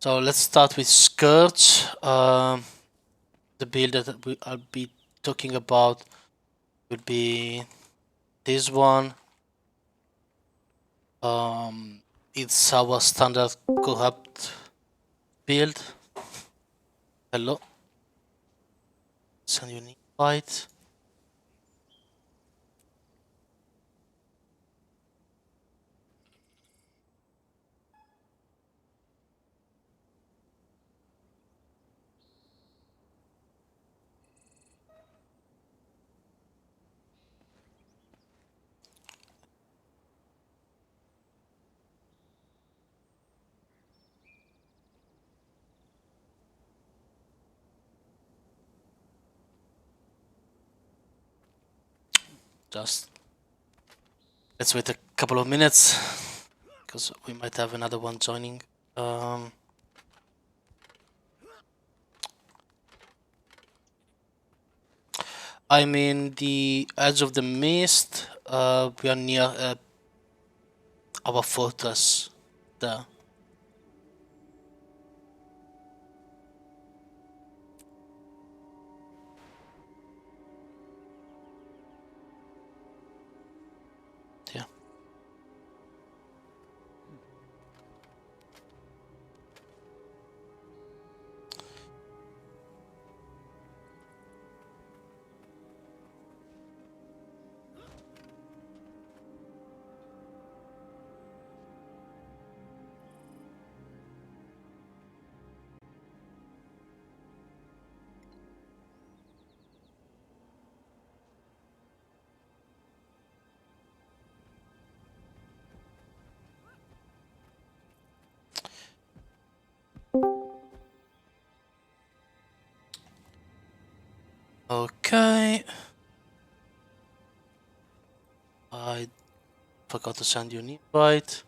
So let's start with Scourge. The build that I'll be talking about would be this one. It's our standard corrupt build. Hello. Send you an invite. Just let's wait a couple of minutes because we might have another one joining. I'm in the edge of the mist. We are near our fortress there. Yeah. Okay. I forgot to send you an invite.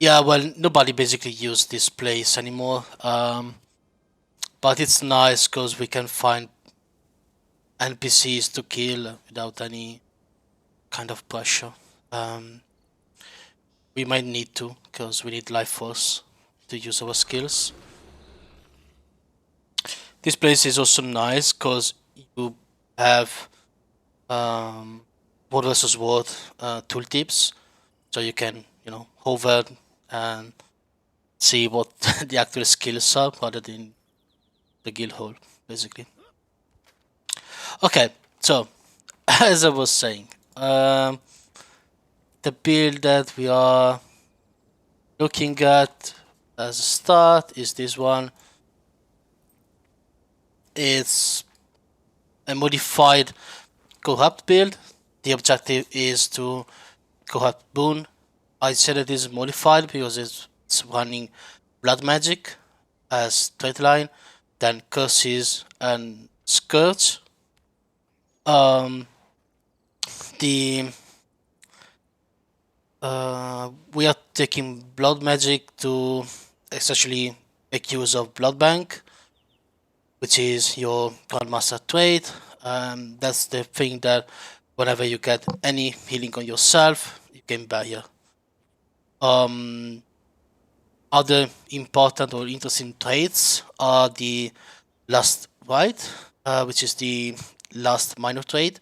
Yeah, well, nobody basically used this place anymore. But it's nice because we can find NPCs to kill without any kind of pressure. We might need to because we need life force to use our skills. This place is also nice because you have word versus word tooltips, so you can hover and see what the actual skills are rather than the guild hole, basically. Okay, so as I was saying, the build that we are looking at as a start is this one. It's a modified corrupt build. The objective is to corrupt boon. I said it is modified because it's running blood magic as trait line, then curses and scourge. The we are taking blood magic to essentially make use of blood bank, which is your grandmaster trait. That's the thing that whenever you get any healing on yourself, you can buy here. Other important or interesting traits are the last right, which is the last minor trait,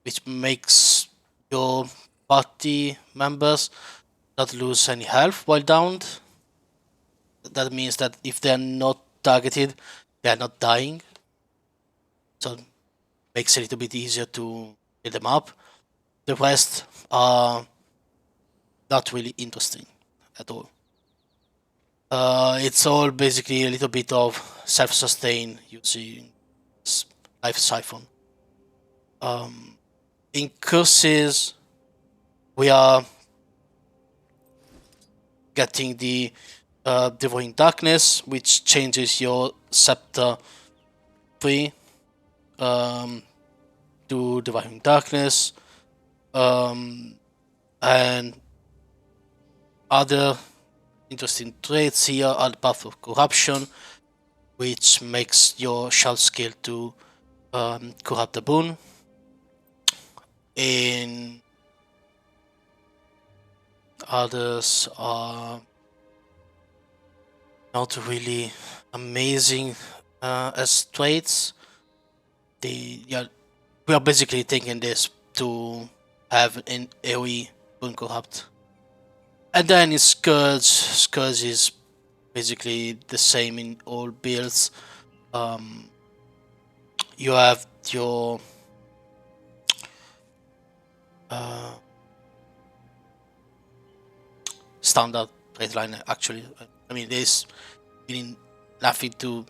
which makes your party members not lose any health while downed. That means that if they're not targeted, they're not dying. So it makes it a little bit easier to build them up. The rest are not really interesting at all. It's all basically a little bit of self-sustain using life siphon. In curses, we are getting the Devouring Darkness, which changes your scepter 3 to Devouring Darkness. And other interesting traits here are the Path of Corruption, which makes your shell skill to corrupt the boon. In others are not really amazing as traits. Yeah, we are basically taking this to have an AoE Bunker Habt. And then it's Scourge. Scourge is basically the same in all builds. You have your standard trait line. Actually, I mean, there's really nothing to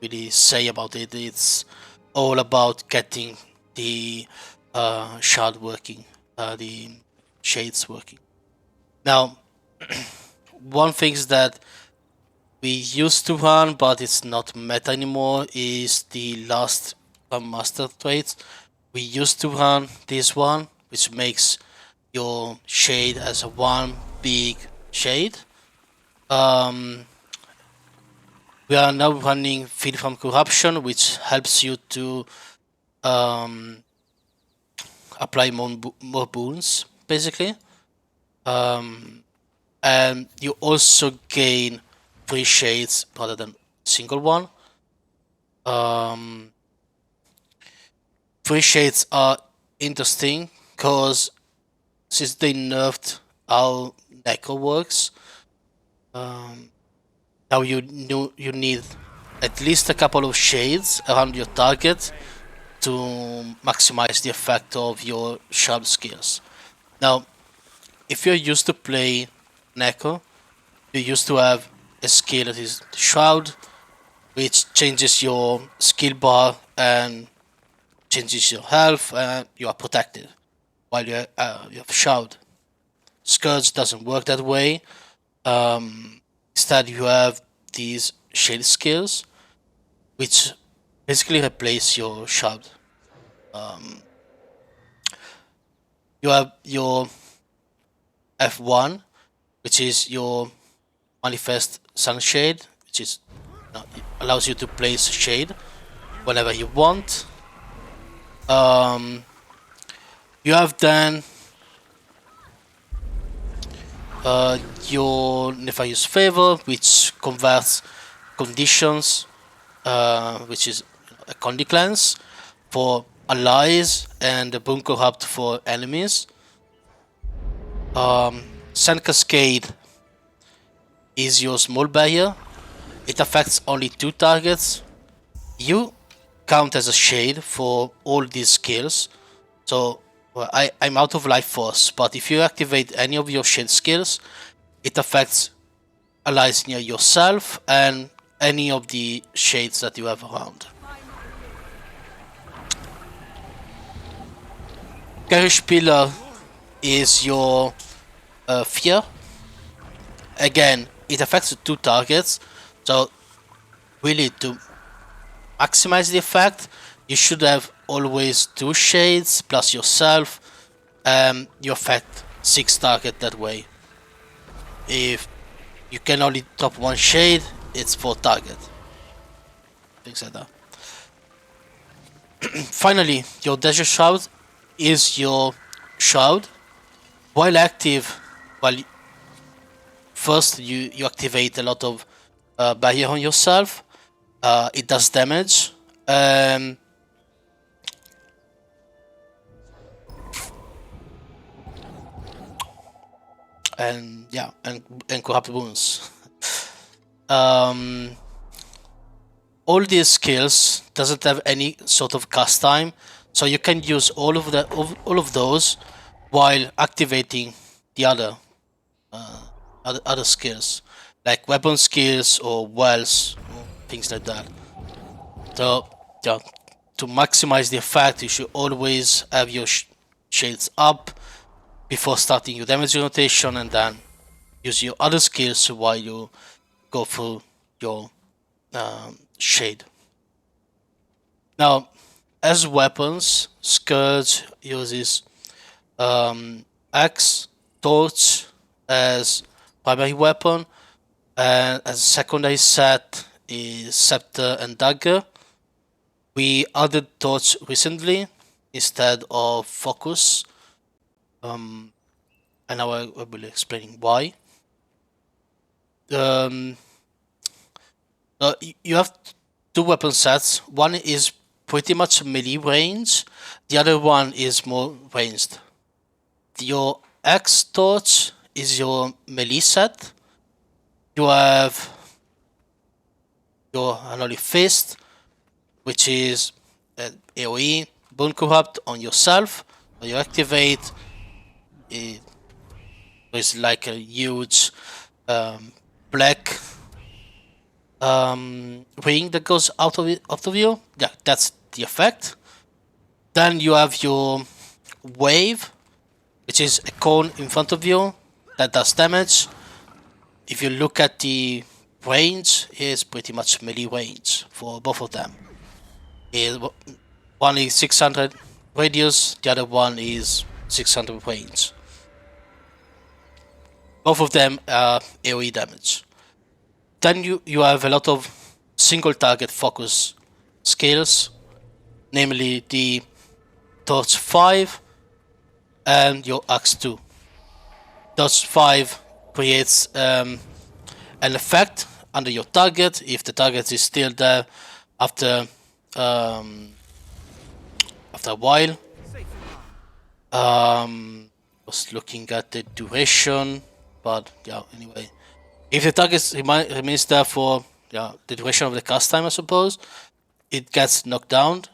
really say about it. It's all about getting the shard working, the shades working. Now, one thing that we used to run, but it's not meta anymore, is the last master trait. We used to run this one, which makes your shade as a one big shade. We are now running Feed from Corruption, which helps you to apply more boons, basically. And you also gain 3 shades rather than single one. 3 shades are interesting because since they nerfed how Necro works, now you need at least a couple of shades around your target to maximize the effect of your shard skills. Now, if you're used to play Necro, you used to have a skill that is Shroud, which changes your skill bar and changes your health, and you are protected while you have Shroud. Scourge doesn't work that way. Instead, you have these shade skills, which basically replace your Shroud. You have your F1, which is your Manifest Sunshade, which is it allows you to place shade whenever you want. You have then your Nefarious Favor, which converts conditions, which is a Condi Cleanse for allies and the Bunker Habt for enemies. Sand Cascade is your small barrier. It affects only 2 targets. You count as a shade for all these skills. So I'm out of life force, but if you activate any of your shade skills, it affects allies near yourself and any of the shades that you have around. Garish Pillar is your fear. Again, it affects 2 targets, so really to maximize the effect, you should have always 2 shades plus yourself. You affect 6 target that way. If you can only drop 1 shade, it's 4 target. Things like that. Finally, your Desert Shroud is your shroud. While active, first you activate a lot of barrier on yourself. It does damage. And yeah, and corrupt wounds. All these skills doesn't have any sort of cast time, so you can use all of those while activating the other skills, like weapon skills or wells or things like that. So yeah, to maximize the effect, you should always have your shades up before starting your damage rotation, and then use your other skills while you go through your shade. Now, as weapons, Scourge uses axe, torch as primary weapon, and as a secondary set is scepter and dagger. We added torch recently instead of focus, and and now I will be explaining why. You have two weapon sets. One is pretty much melee range. The other one is more ranged. Your Axe Torch is your melee set. You have your Unholy Fist, which is AoE, Bone Corrupt on yourself. When you activate, it is like a huge black ring that goes out of you. Yeah, that's the effect. Then you have your Wave, which is a cone in front of you that does damage. If you look at the range, it's pretty much melee range for both of them. One is 600 radius, the other one is 600 range. Both of them are AoE damage. Then you have a lot of single target focus skills, namely the Torch 5 and your Axe 2. Torch 5 creates an effect under your target if the target is still there after a while. Was looking at the duration, but yeah, anyway, if the target remains there for the duration of the cast time, I suppose, it gets knocked down.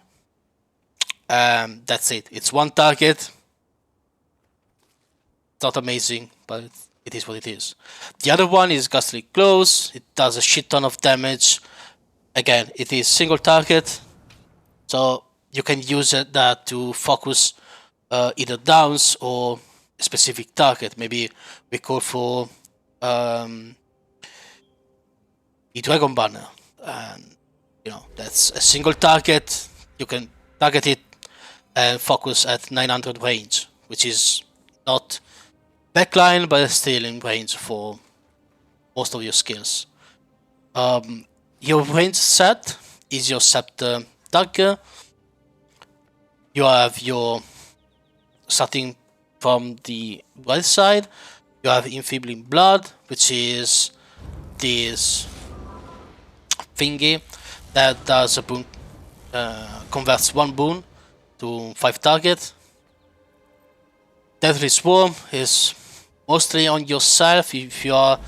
That's it. It's one target. It's not amazing, but it is what it is. The other one is Ghastly Close. It does a shit ton of damage. Again, it is single target, so you can use that to focus either downs or a specific target. Maybe we call for the Dragon Banner, and that's a single target. You can target it and focus at 900 range, which is not backline, but still in range for most of your skills. Your range set is your Scepter Dagger. You have your, starting from the right side, you have Enfeebling Blood, which is this thingy that does a boon, converts one boon to 5 target. Deadly Swarm is mostly on yourself. If you are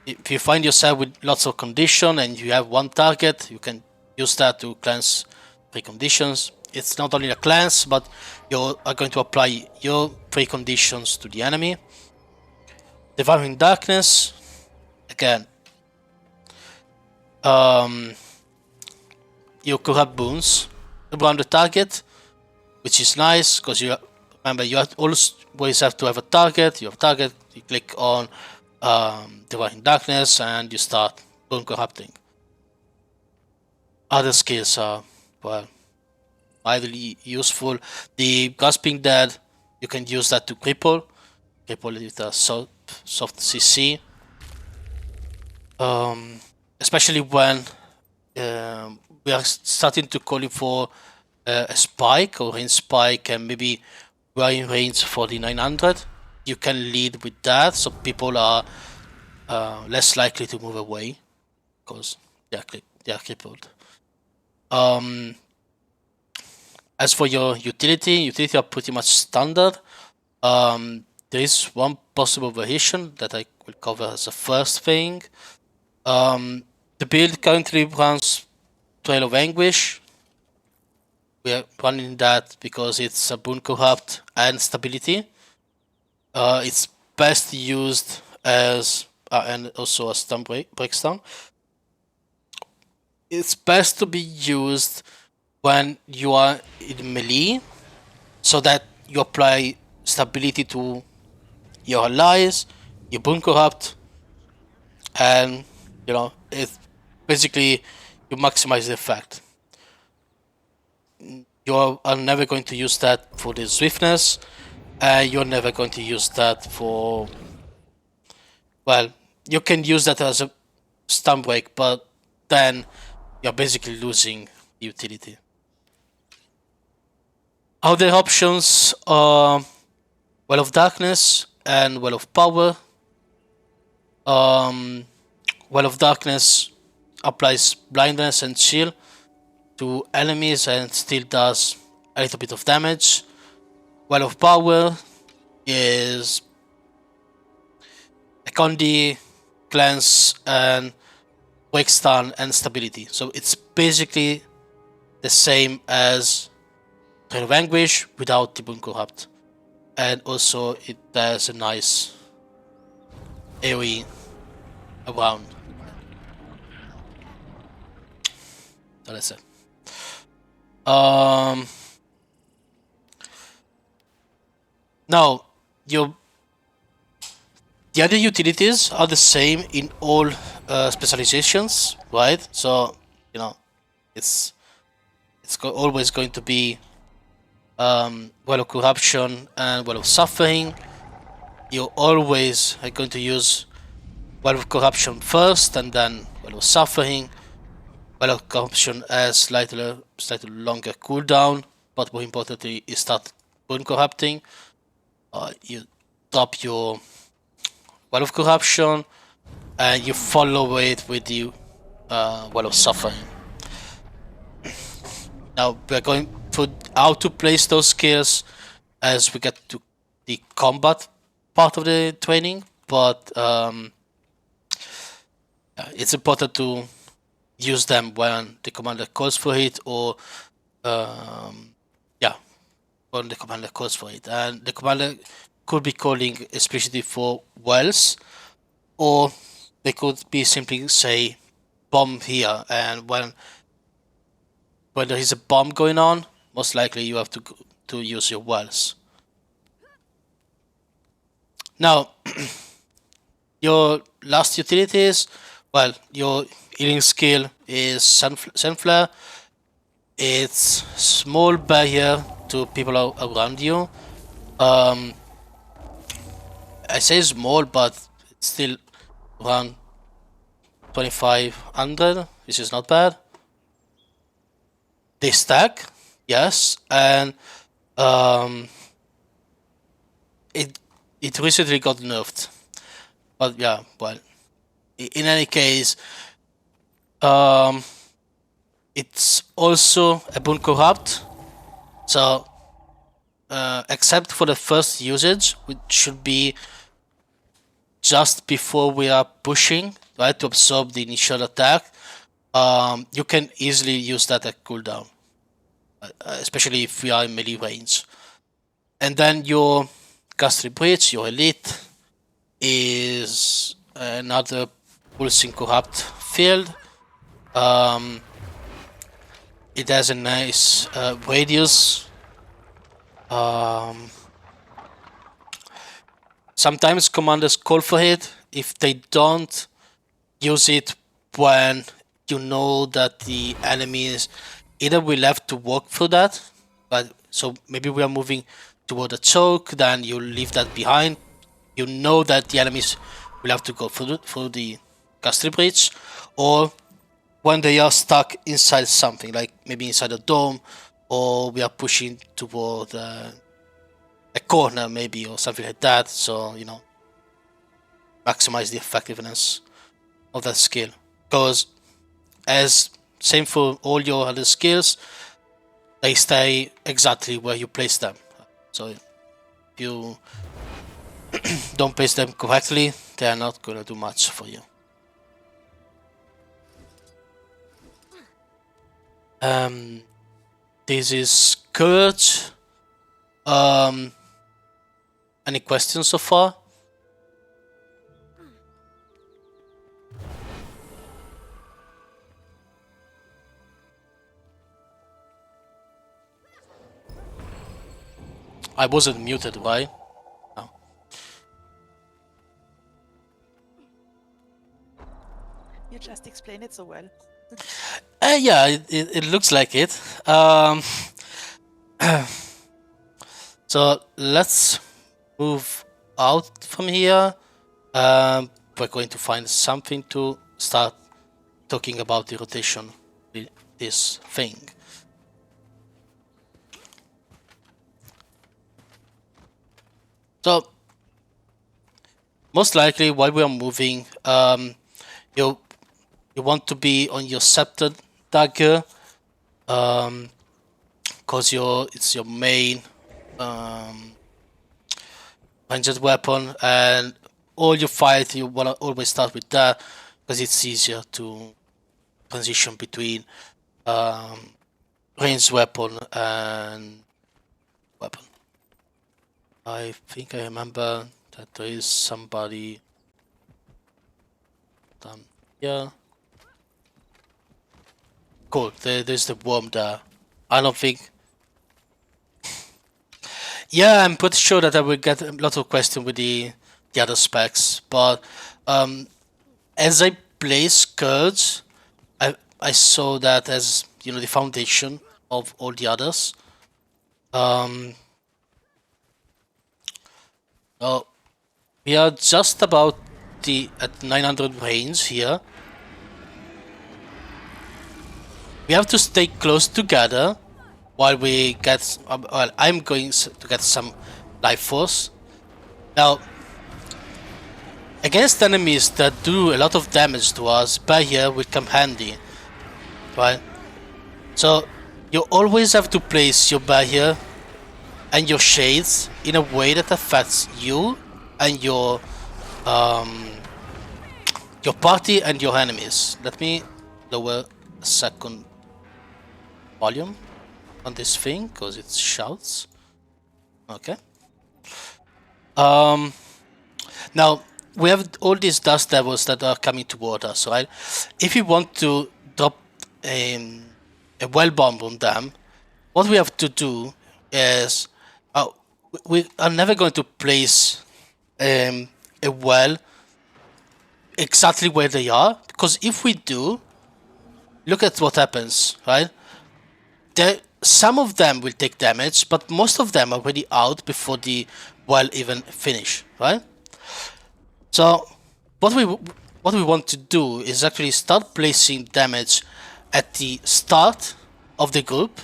if you find yourself with lots of condition and you have one target, you can use that to cleanse preconditions. It's not only a cleanse, but you are going to apply your preconditions to the enemy. Devouring Darkness, again, you could have boons around the target, which is nice because you remember you always have to have a target. You have a target, you click on Devouring Darkness and you start boon corrupting. Other skills are, well, widely useful. The Grasping Dead, you can use that to cripple it with a soft CC. Especially when we are starting to call for a spike or range spike, and maybe we are in range for the 900. You can lead with that, so people are less likely to move away because they are crippled. As for your utility are pretty much standard. There is one possible variation that I will cover as a first thing. The build currently runs Trail of Anguish. We are running that because it's a boon corrupt and stability. It's best used as and also a stun breaks down. It's best to be used when you are in melee, so that you apply stability to your allies, you boon corrupt, and it basically you maximize the effect. You are never going to use that for the swiftness, and you're never going to use that for, well, you can use that as a stun break, but then you're basically losing utility. Other options are Well of Darkness and Well of Power. Well of Darkness applies blindness and chill to enemies and still does a little bit of damage. Well of Power is a Condi, Cleanse, and Wake Stun and Stability. So it's basically the same as Train of Anguish without the Boon Corrupt. And also it has a nice AoE around. So that's it. Now, the other utilities are the same in all specializations, right? So, you know, it's always going to be Well of Corruption and Well of Suffering. You always are going to use Well of Corruption first and then Well of Suffering. Well of Corruption has slightly longer cooldown, but more importantly, you start Boon Corrupting. You drop your Well of Corruption and you follow it with the Well of Suffering. Now we're going through how to place those skills as we get to the combat part of the training, but it's important to use them when the commander calls for it, or when the commander calls for it. And the commander could be calling especially for wells, or they could be simply say bomb here, and when there is a bomb going on, most likely you have to use your wells. Now, your last utilities, well, your healing skill is Sunflare. It's small barrier to people around you. I say small, but it's still around 2500, which is not bad. They stack, yes, and it recently got nerfed. But yeah, well, in any case, it's also a Boon Corrupt. So, except for the first usage, which should be just before we are pushing, right, to absorb the initial attack, you can easily use that at cooldown, especially if we are in melee range. And then your Ghastly Breach, your elite, is another Pulsing Corrupt field. It has a nice radius. Sometimes commanders call for it. If they don't, use it when you know that the enemies either will have to walk through that, but so maybe we are moving toward a choke, then you leave that behind. You know that the enemies will have to go through the Ghastly Breach, or when they are stuck inside something, like maybe inside a dome, or we are pushing toward a corner maybe, or something like that, so maximize the effectiveness of that skill. Because as same for all your other skills, they stay exactly where you place them. So if you don't place them correctly, they are not gonna do much for you. This is Scourge. Any questions so far? I wasn't muted, right? No. You just explained it so well. Yeah, it looks like it. So let's move out from here. We're going to find something to start talking about the rotation with this thing. most likely while we are moving, you want to be on your scepter dagger, because it's your main ranged weapon, and all your fight you wanna always start with that because it's easier to transition between ranged weapon and weapon. I think I remember that there is somebody down here. Cool, there's the worm there. I don't think... Yeah, I'm pretty sure that I will get a lot of questions with the other specs, but as I play Scourge, I saw that as, you know, the foundation of all the others. We are just about at 900 range here. We have to stay close together while we get... well, I'm going to get some life force. Now, against enemies that do a lot of damage to us, barrier will come handy, right? So you always have to place your barrier and your shades in a way that affects you and your party and your enemies. Let me lower a second volume on this thing because it shouts. Okay. Now we have all these dust devils that are coming toward us, right? If you want to drop a well bomb on them, what we have to do is we are never going to place a well exactly where they are, because if we do, look at what happens, right? Some of them will take damage, but most of them are already out before the well even finish, right? So what we want to do is actually start placing damage at the start of the group,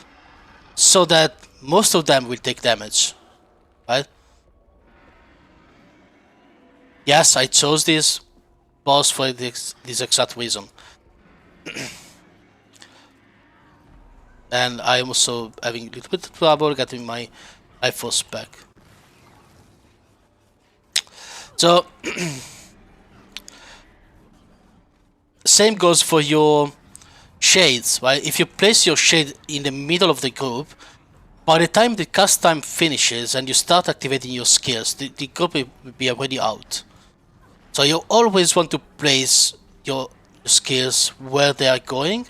so that most of them will take damage, right? Yes, I chose this boss for this exact reason. And I'm also having a little bit of trouble getting my life force back. So same goes for your shades, right? If you place your shade in the middle of the group, by the time the cast time finishes and you start activating your skills, the group will be already out. So you always want to place your skills where they are going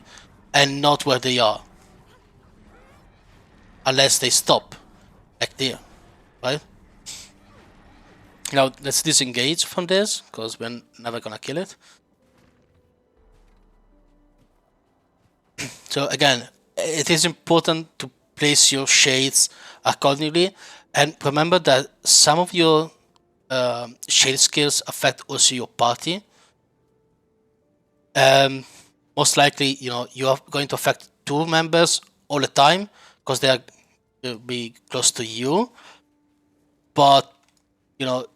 and not where they are, unless they stop, like there, right? Now let's disengage from this because we're never gonna kill it. So again, it is important to place your shades accordingly, and remember that some of your shade skills affect also your party. Most likely, you know, you are going to affect 2 members all the time because they will be close to you. But you know,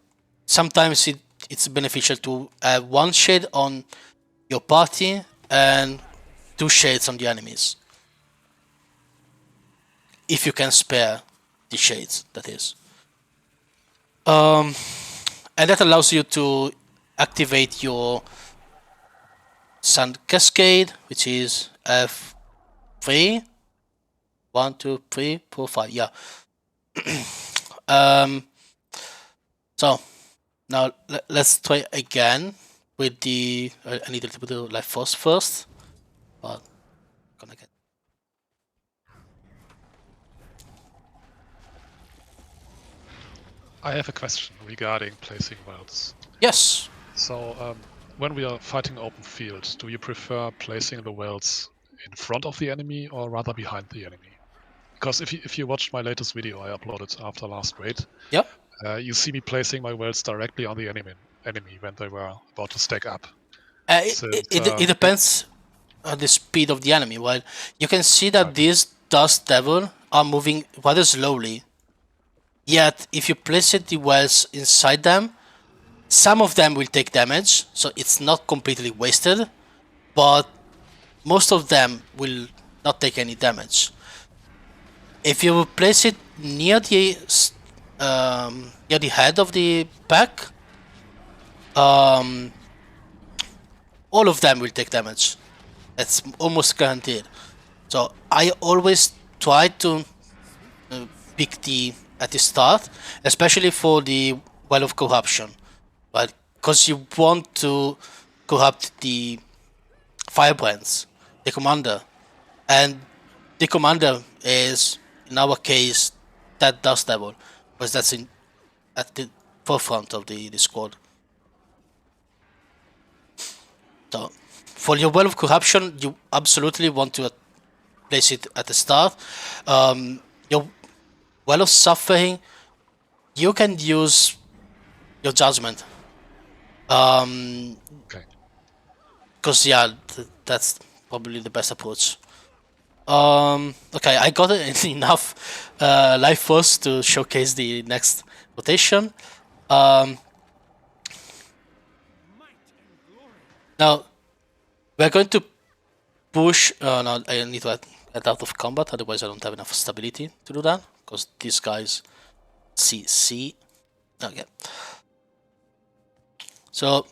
sometimes it's beneficial to have 1 shade on your party and 2 shades on the enemies, if you can spare the shades, that is. And that allows you to activate your Sun Cascade, which is F3. 1, 2, 3, 4, 5. Yeah. So now let's try again with the... I need a little bit of life force first, but I'm gonna get... I have a question regarding placing wells. Yes. So when we are fighting open field, do you prefer placing the wells in front of the enemy or rather behind the enemy? Because if you watched my latest video I uploaded after last raid, Yep. You see me placing my wells directly on the enemy when they were about to stack up. It depends on the speed of the enemy. Well, you can see that these dust devil are moving rather slowly. Yet, if you place the wells inside them, some of them will take damage, so it's not completely wasted, but most of them will not take any damage. If you place it near the head of the pack, all of them will take damage. That's almost guaranteed. So I always try to pick at the start, especially for the Well of Corruption, but because you want to corrupt the Firebrands, the commander, and the commander is, in our case, that Dust Devil, because that's at the forefront of the squad. So for your Well of Corruption, you absolutely want to place it at the start. Your Well of Suffering, you can use your Judgment. Okay. Because yeah, that's probably the best approach. Okay, I got enough life force to showcase the next rotation. Now we're going to push. No, I need to get out of combat, otherwise I don't have enough stability to do that. Because these guys, see. Okay. So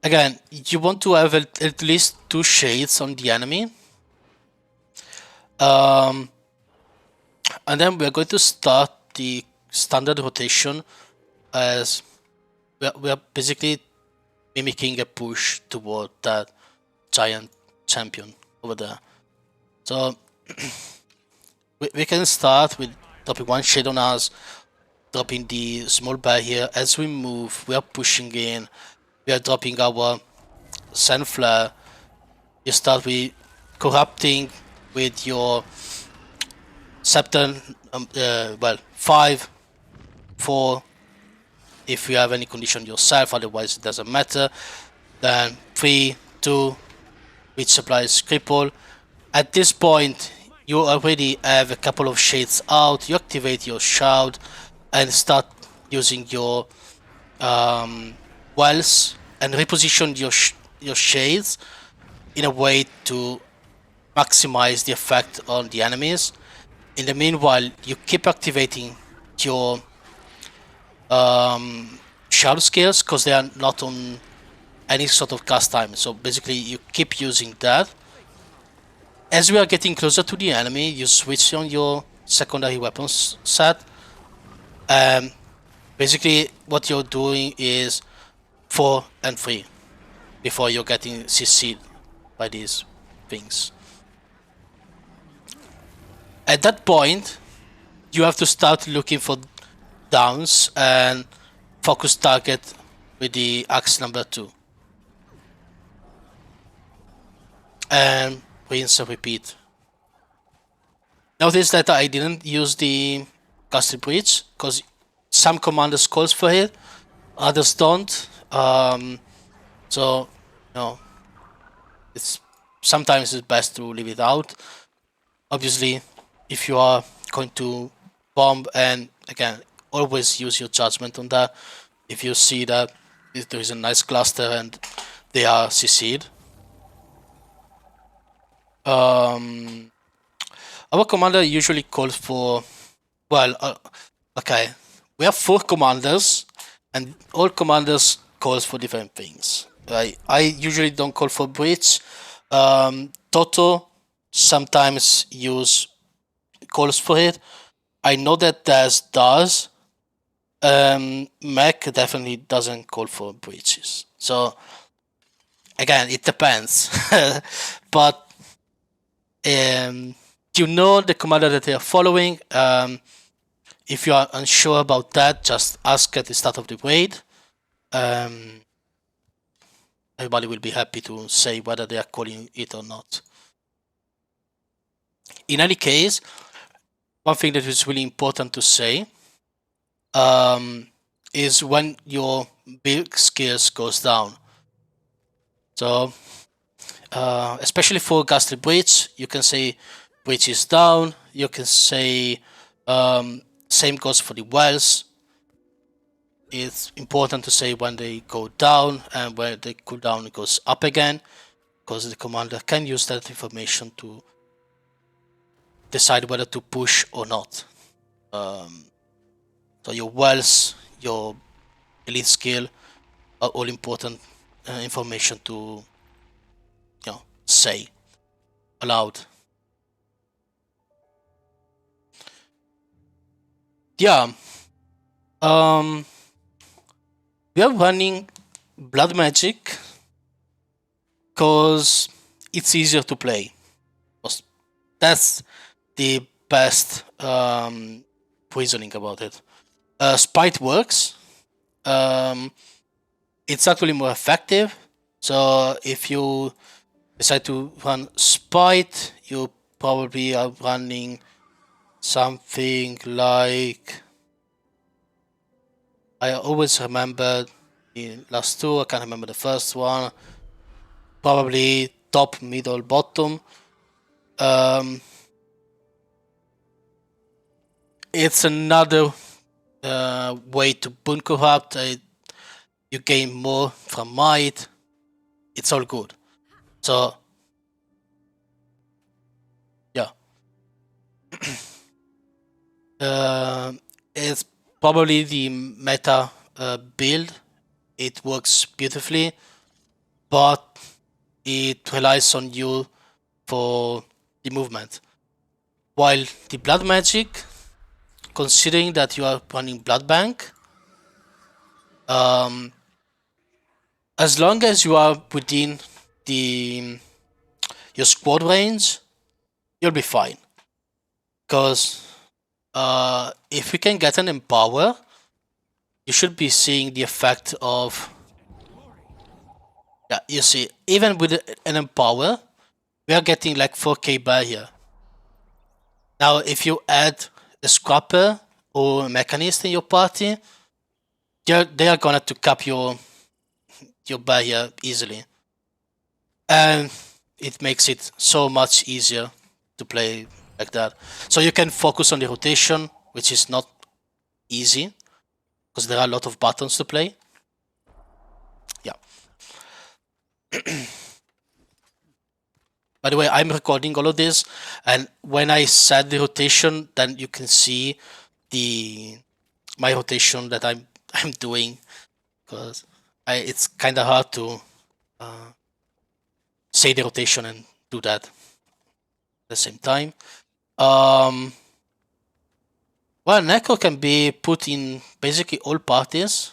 again, you want to have at least 2 shades on the enemy. And then we're going to start the standard rotation as we are basically mimicking a push toward that giant champion over there. So we can start with dropping 1 shade on us, dropping the small bear here. As we move, we are pushing in, we are dropping our Sand Flare. You start with corrupting with your Scepter, 5, 4, if you have any condition yourself, otherwise it doesn't matter. Then 3, 2, which supplies cripple. At this point, you already have a couple of shades out. You activate your Shroud and start using your wells and reposition your shades in a way to maximize the effect on the enemies. In the meanwhile, you keep activating your Shroud skills because they are not on any sort of cast time. So basically, you keep using that. As we are getting closer to the enemy, you switch on your secondary weapons set. Basically, what you're doing is 4 and 3 before you're getting CC'd by these things. At that point, you have to start looking for downs and focus target with the axe number 2. And rinse and repeat. Notice that I didn't use the Castle Breach because some commanders calls for it, others don't. So, sometimes it's best to leave it out. Obviously, if you are going to bomb, and again, always use your judgment on that. If you see that there is a nice cluster and they are CC'd. Our commander usually calls for, okay, we have 4 commanders and all commanders calls for different things. I usually don't call for breach. Toto sometimes calls for it. I know that Daz does. Mech definitely doesn't call for breaches. So again, it depends. But you know the commander that they are following. If you are unsure about that, just ask at the start of the raid. Everybody will be happy to say whether they are calling it or not. In any case, one thing that is really important to say is when your build skills goes down. So especially for Ghastly Breach, you can say Breach is down. You can say same goes for the wells. it's important to say when they go down and where the cooldown goes up again, because the commander can use that information to decide whether to push or not. So your wells, your elite skill are all important information to say aloud. Yeah. We are running blood magic because it's easier to play. That's the best reasoning about it. Spite works. It's actually more effective. So if you decide to run Spite, you probably are running something like... I always remember the last two, I can't remember the first one. Probably top, middle, bottom. It's another way to boon corrupt. You gain more from might. It's all good. So yeah. It's probably the meta build. It works beautifully, but it relies on you for the movement. While the blood magic, considering that you are running blood bank, as long as you are within your squad range, you'll be fine. Because if we can get an empower, you should be seeing the effect of... Yeah, you see, even with an empower, we are getting like 4k barrier. Now, if you add a scrapper or a mechanist in your party, they are gonna to cap your barrier easily. And it makes it so much easier to play like that. So you can focus on the rotation, which is not easy, because there are a lot of buttons to play. Yeah. By the way, I'm recording all of this, and when I set the rotation, then you can see my rotation that I'm doing, because it's kind of hard to say the rotation and do that at the same time. Well, Necro can be put in basically all parties.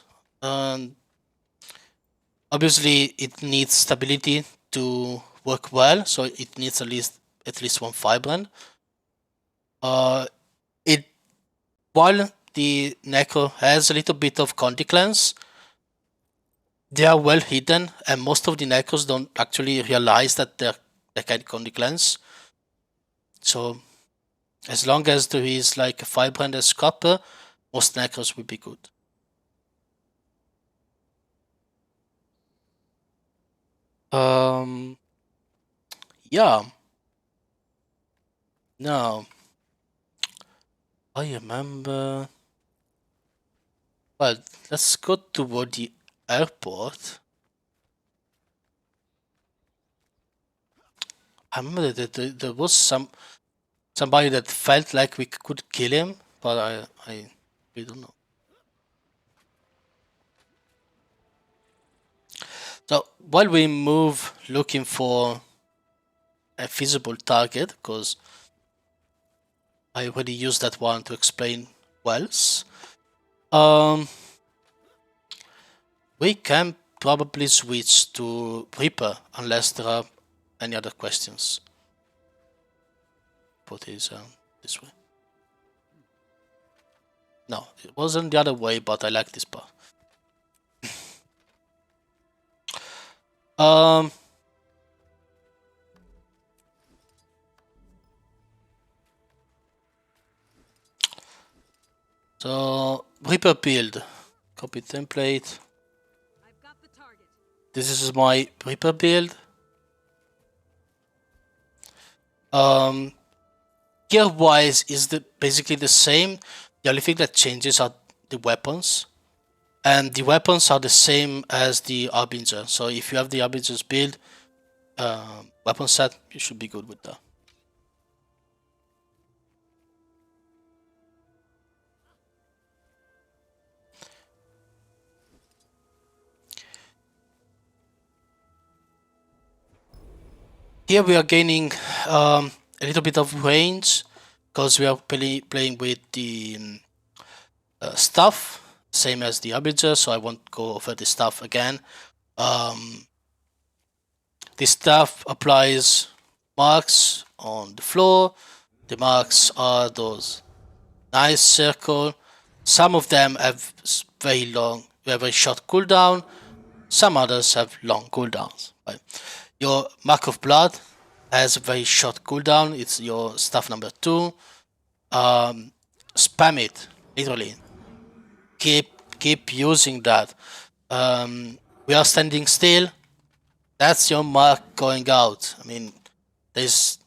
Obviously, it needs stability to work well, so it needs at least one firebrand. While the Necro has a little bit of Condiclans, they are well hidden, and most of the Necros don't actually realize that they're kind of Condiclans. So as long as there is like a firebrand and scrapper, most Necros will be good. Yeah. Now, I remember... Well, let's go toward the airport. I remember that there was somebody that felt like we could kill him, but I don't know. So while we move looking for a feasible target, because I already used that one to explain wells, we can probably switch to Reaper unless there are any other questions. Put it this way. No, it wasn't the other way, but I like this part. So Reaper build, copy template. This is my Reaper build. Gear wise is basically the same. The only thing that changes are the weapons. And the weapons are the same as the Harbinger. So if you have the Harbinger's build weapon set, you should be good with that. Here we are gaining a little bit of range because we are playing with the staff, same as the Harbinger, so I won't go over the staff again. The staff applies marks on the floor. The marks are those nice circle. Some of them have very short cooldown. Some others have long cooldowns. Right? Your mark of blood has a very short cooldown. It's your staff number 2. Spam it, literally. Keep using that. We are standing still. That's your mark going out. I mean, there's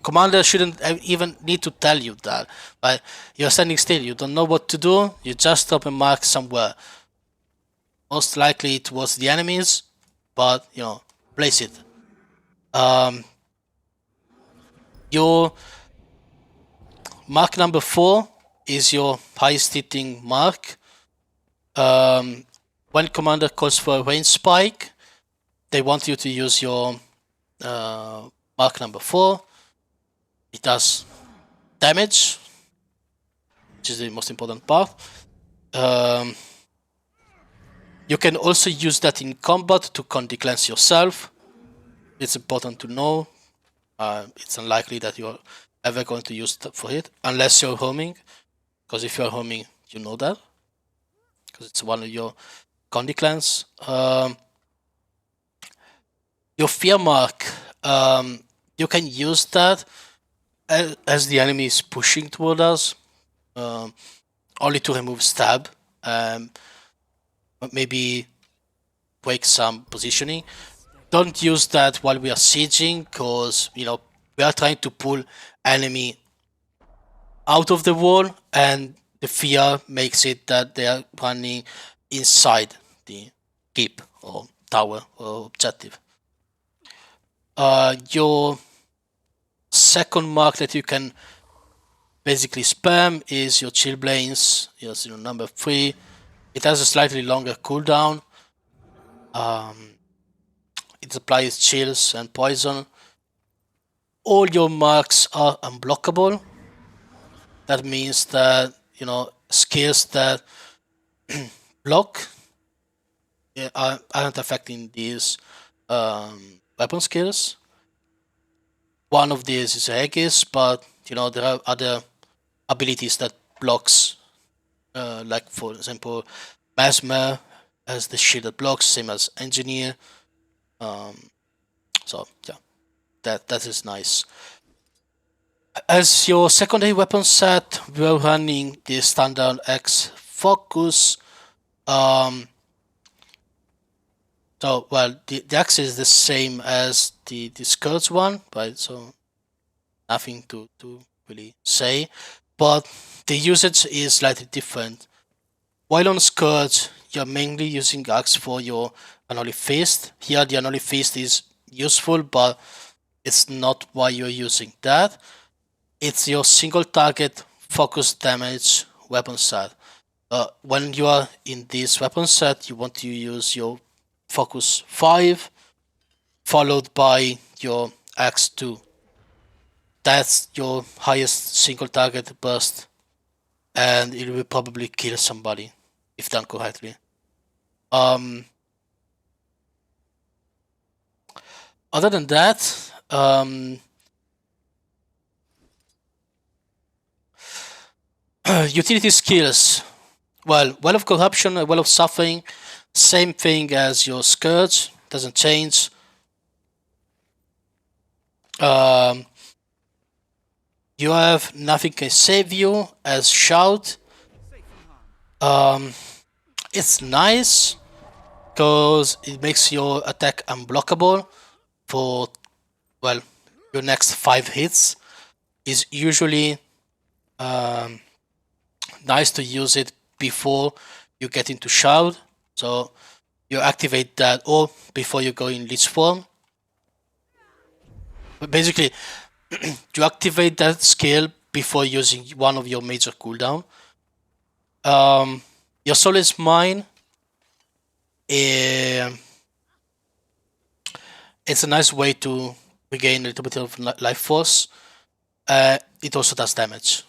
commander shouldn't even need to tell you that. Right? You're standing still. You don't know what to do. You just drop a mark somewhere. Most likely towards the enemies, but place it. Your mark number 4 is your highest hitting mark. When commander calls for a range spike, they want you to use your mark number 4. It does damage, which is the most important part. You can also use that in combat to Condy cleanse yourself. It's important to know. It's unlikely that you're ever going to use that for it, unless you're homing. Because if you're homing, you know that. Because it's one of your Condy cleanse. Your fear mark, you can use that as the enemy is pushing toward us, only to remove stab, maybe break some positioning. Don't use that while we are sieging, because we are trying to pull enemy out of the wall, and the fear makes it that they are running inside the keep or tower or objective. Your second mark that you can basically spam is your Chillblains. Yes, number 3. It has a slightly longer cooldown. It applies chills and poison. All your marks are unblockable. That means that skills that block aren't affecting these weapon skills. One of these is Aegis, but there are other abilities that blocks, like for example, Mesmer has the shield that blocks, same as Engineer. So yeah, that is nice. As your secondary weapon set, we are running the standard X focus. So well, the axe is the same as the Scourge one, right? So nothing to really say, but the usage is slightly different. While on Scourge, you're mainly using axe for your Unholy Fist. Here, the Unholy Fist is useful, but it's not why you're using that. It's your single target focus damage weapon set. When you are in this weapon set, you want to use your focus 5 followed by your axe 2. That's your highest single target burst, and it will probably kill somebody if done correctly. Other than that, utility skills. Well of Corruption, Well of Suffering, same thing as your Scourge, doesn't change. You have Nothing Can Save You as Shout. It's nice because it makes your attack unblockable for your next 5 hits. Is usually nice to use it before you get into Shroud. So you activate that, or before you go in Lich form. But basically, you activate that skill before using one of your major cooldown. Your Soul is Mine. It's a nice way to regain a little bit of life force. It also does damage,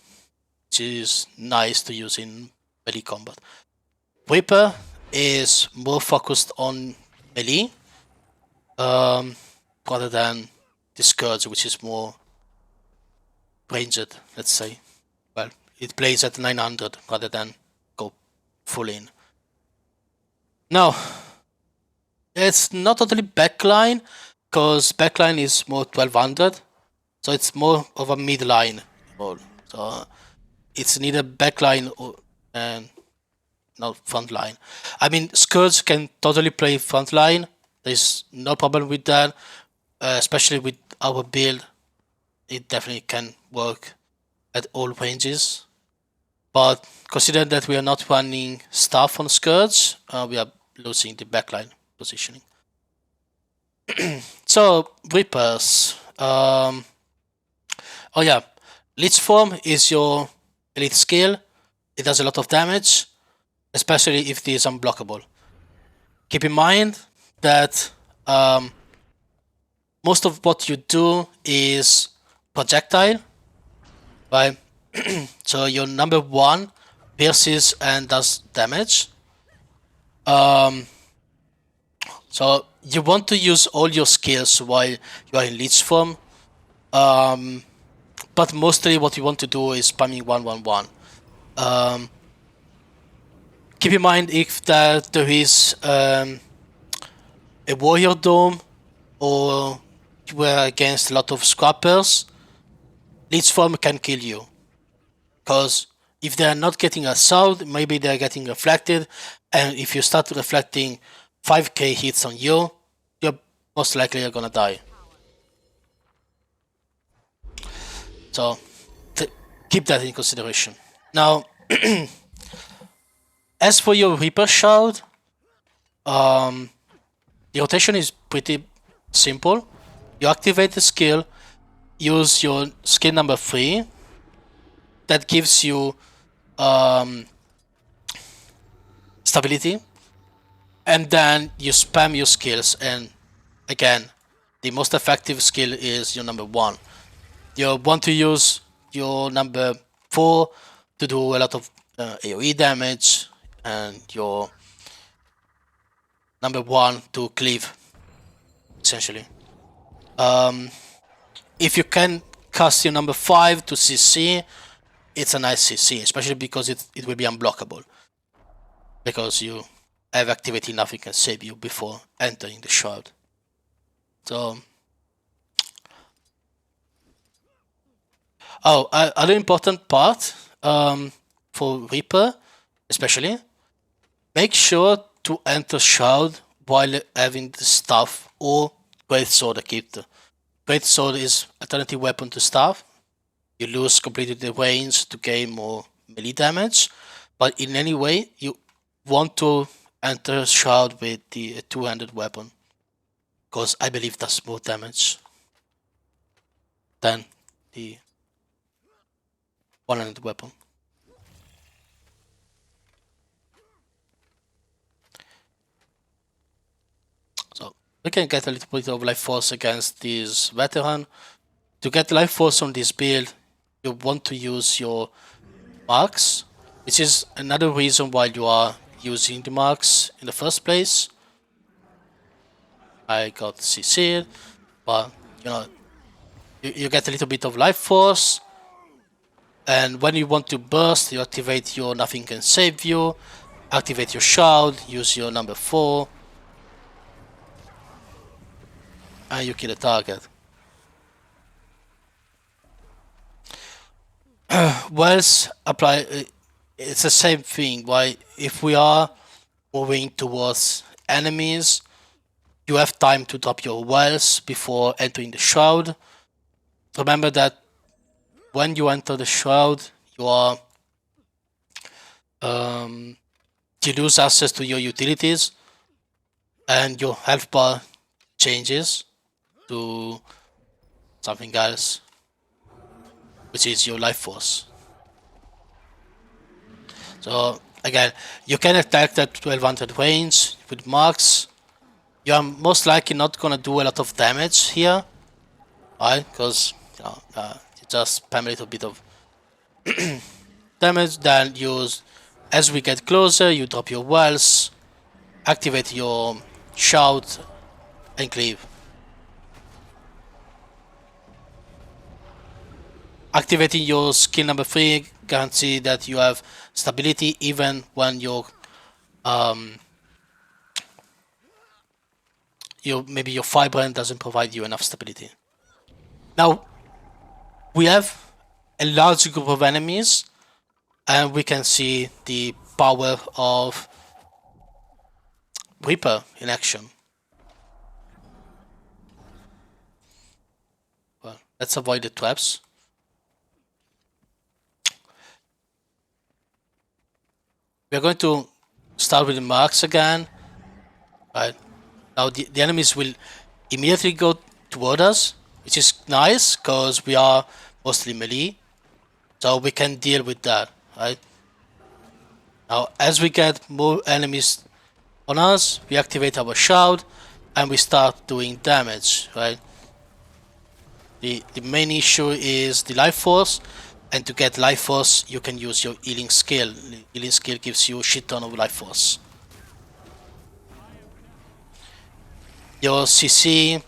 which is nice to use in melee combat. Reaper is more focused on melee rather than the Scourge, which is more ranged, let's say. Well, it plays at 900 rather than go full in. Now, it's not totally backline, because backline is more 1200, so it's more of a midline role. So it's neither backline or and not frontline. I mean, Scourge can totally play frontline. There's no problem with that, especially with our build. It definitely can work at all ranges. But consider that we are not running staff on Scourge, we are losing the backline positioning. So, Reapers. Oh yeah, Lich Form is your elite skill. It does a lot of damage, especially if it is unblockable. Keep in mind that most of what you do is projectile, right? So your number 1 pierces and does damage. So you want to use all your skills while you are in Lich form. But mostly what you want to do is spamming 1-1-1. Keep in mind if there is a warrior dome or you are against a lot of scrappers, Lich form can kill you. Because if they are not getting assault, maybe they are getting reflected, and if you start reflecting 5k hits on you, you're most likely gonna die. So keep that in consideration. Now, as for your Reaper Shroud, the rotation is pretty simple. You activate the skill, use your skill number 3. That gives you stability, and then you spam your skills. And again, the most effective skill is your number 1. You want to use your number 4 to do a lot of AoE damage, and your number 1 to cleave, essentially. If you can cast your number 5 to CC, it's a nice CC, especially because it will be unblockable. Because you have activated nothing can save you before entering the shroud. So, other important part for Reaper, especially, make sure to enter shroud while having the staff or great sword equipped. Great sword is alternative weapon to staff. You lose completely the range to gain more melee damage, but in any way you want to enter shroud with the two-handed weapon, because I believe that's more damage than the one-handed weapon. So we can get a little bit of life force against this veteran. To get life force on this build, you want to use your marks, which is another reason why you are using the marks in the first place. I got CC'd, but you know, you get a little bit of life force, and when you want to burst, you activate your nothing can save you, activate your shroud, use your number 4, and you kill a target. Wells apply, it's the same thing. Why, if we are moving towards enemies, you have time to drop your wells before entering the shroud. Remember that when you enter the shroud, you are you lose access to your utilities, and your health bar changes to something else, which is your life force. So again, you can attack that 1200 range with marks. You are most likely not gonna do a lot of damage here, right? Because you just spam a little bit of damage. Then as we get closer, you drop your wells, activate your shout, and cleave. Activating your skill number 3 guarantee that you have stability even when your maybe your firebrand doesn't provide you enough stability. Now we have a large group of enemies, and we can see the power of Reaper in action. Well, let's avoid the traps. We're going to start with the marks again. Right. Now the enemies will immediately go toward us, which is nice because we are mostly melee. So we can deal with that, right? Now as we get more enemies on us, we activate our shout and we start doing damage, right? The main issue is the life force, and to get life force you can use your healing skill. Healing skill gives you a shit ton of life force. Your CC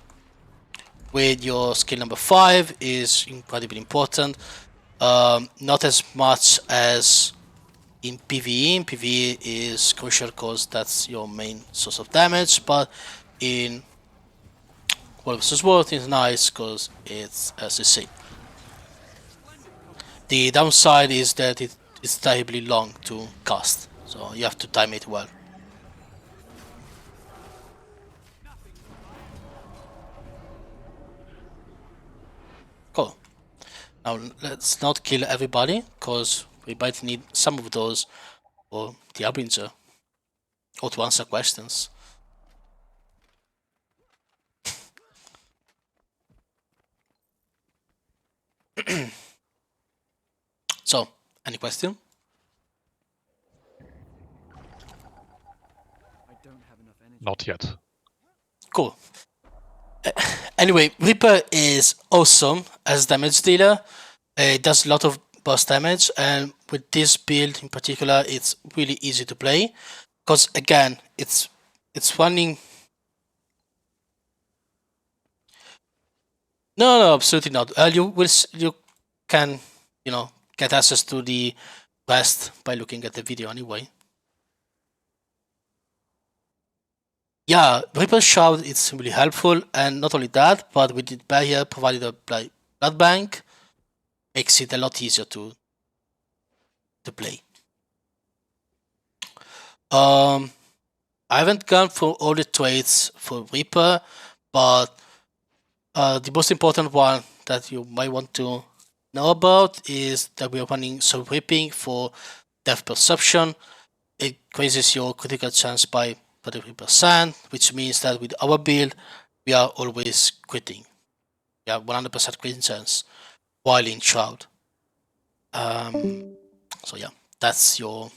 with your skill number 5 is incredibly important. Not as much as in PvE. In PvE is crucial because that's your main source of damage, but in World vs. World is nice because it's SCC. The downside is that it's terribly long to cast, so you have to time it well. Cool. Now let's not kill everybody, because we might need some of those for the Harbinger, or to answer questions. So, any question? Not yet. Cool. Anyway, Reaper is awesome as damage dealer. It does a lot of burst damage, and with this build in particular, it's really easy to play because again, it's running. No, absolutely not. You can get access to the rest by looking at the video anyway. Yeah, Reaper Shout is really helpful, and not only that, but with the barrier provided a blood bank, makes it a lot easier to play. I haven't gone through all the traits for Reaper, but the most important one that you might want to know about is that we are running Soul Reaping for Depth Perception. It increases your critical chance by 33%, which means that with our build, we are always critting. We have 100% crit chance while in Shroud. So yeah, that's your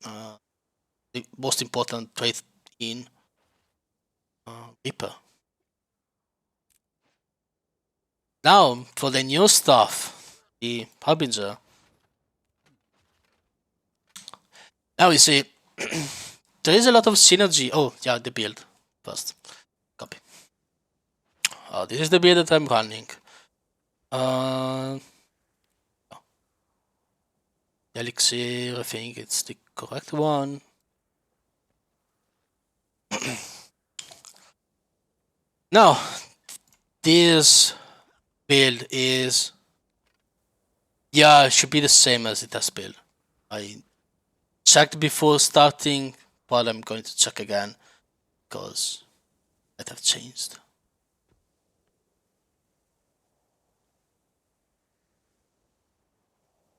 the most important trait in Reaper. Now for the new stuff, the Harbinger. Now you see, there is a lot of synergy. Oh yeah, the build first. Copy. This is the build that I'm running. Elixir, I think it's the correct one. Now, this build is, yeah, it should be the same as it has build. I checked before starting, but I'm going to check again because it have changed.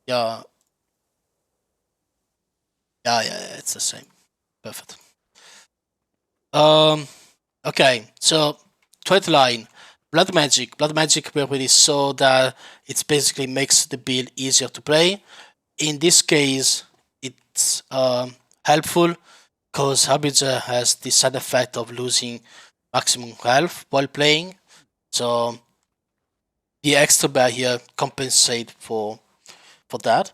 Yeah. Yeah, it's the same. Perfect. Okay, so threat line, blood magic. Blood magic we already saw that it basically makes the build easier to play. In this case, it's helpful because Harbinger has the side effect of losing maximum health while playing. So the extra bear here compensate for that.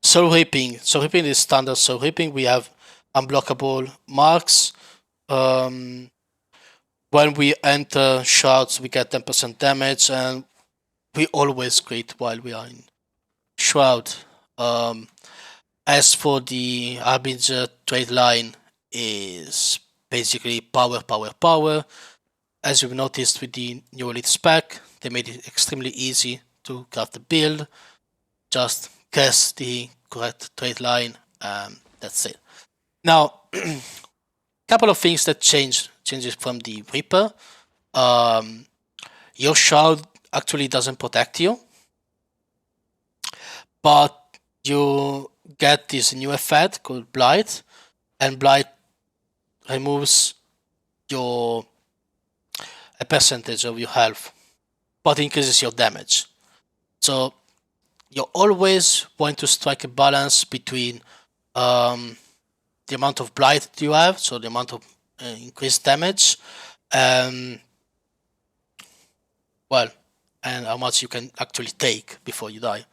Soul Reaping. Soul Reaping is standard Soul Reaping. We have unblockable marks. When we enter shards, we get 10% damage, and we always crit while we are in Shroud. As for the Harbinger trade line, is basically power, power, power. As you've noticed with the new elite spec, they made it extremely easy to craft the build. Just guess the correct trade line, that's it. Now, couple of things that changes from the Reaper. Your shroud actually doesn't protect you, but you get this new effect called Blight, and Blight removes a percentage of your health, but increases your damage. So you always want to strike a balance between the amount of Blight you have, so the amount of increased damage, and how much you can actually take before you die.